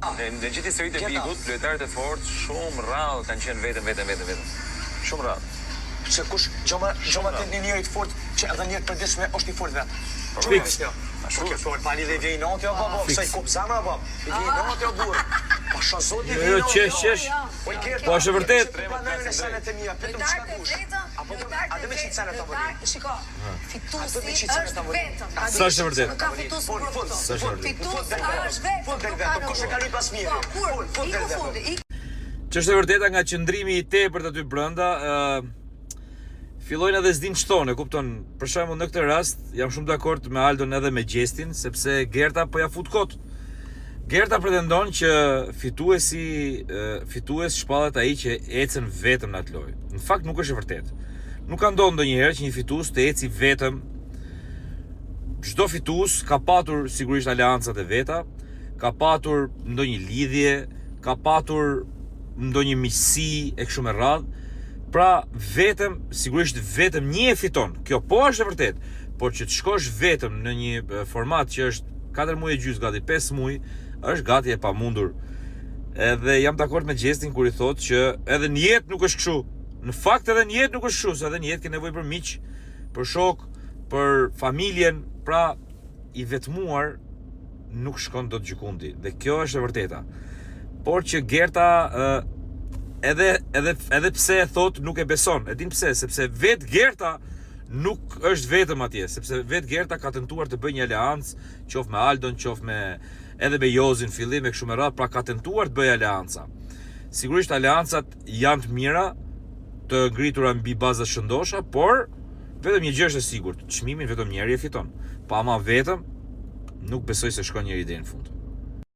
Në gjithë historitë e Bikut, lojtarët e fortë shumë rrallë kanë qenë vetëm. Shumë rrallë. Se kush gjoma të një njerit fort që edhe njerët përdishme është i fort vetë. Fiks. Kjo fort, pa një dhe vjej natë, jo, babo, se i kup zamra, babo. I vjej natë, jo, burë. Pa shazot i vjej natë, jo. Qesh. Po është vërtet. Pa nërën e sanet e mija, petëm që ka kush. A dhe me qitë sanet të mëri. Shiko, fitusi është vetëm. Sa është vërtet? Nuk ka fitus për këto. Sa është vërtet? Fitus është vetëm. Fund del vetë, kush e ka lujt pas mirë. Fund del vetë. Që është e vërteta nga qëndrimi i tepërt aty brenda, fillojnë edhe s'din ç'thonë, kupton? Për shembull në këtë rast jam shumë dakord me Aldon edhe me Gjestin, sepse Gerta po ja fut kot. Gerta pretendon që fitues shpallet ai që ecën vetëm në atë lojë. Në fakt nuk është e vërtetë. Nuk ka ndodhur ndonjëherë që një fitues të eci vetëm. Çdo fitues ka patur sigurisht aleancat e veta, ka patur ndonjë lidhje, ka patur ndonjë miqësi e kështu me radhë. Pra sigurisht vetëm një e fiton. Kjo po është e vërtet, por që të shkosh vetëm në një format që është 4 muaj e gjysmë gati 5 muaj, është gati e pamundur. Edhe jam dakord me Gjestin kur i thotë që edhe në jetë nuk është kështu. Në fakt edhe në jetë nuk është kështu, se edhe në jetë ke nevojë për miq, për shok, për familjen, pra i vetmuar nuk shkon dot gjikundi. Dhe kjo është e vërteta. Por që Gerta edhe pse e thot nuk e beson. E din pse, sepse vetë Gerta nuk është vetëm atje, sepse vetë Gerta ka tentuar të bëjë një aleancë, qoftë me Aldon, qoftë edhe me Jozin fillim e kështu me radhë, pra ka tentuar të bëjë aleanca. Sigurisht aleancat janë të mira, të ngritura mbi baza shëndosha, por vetëm një gjë është e sigurt, çmimin vetëm njëri e fiton. Pa ama vetëm nuk besoj se shkon njëri deri në fund.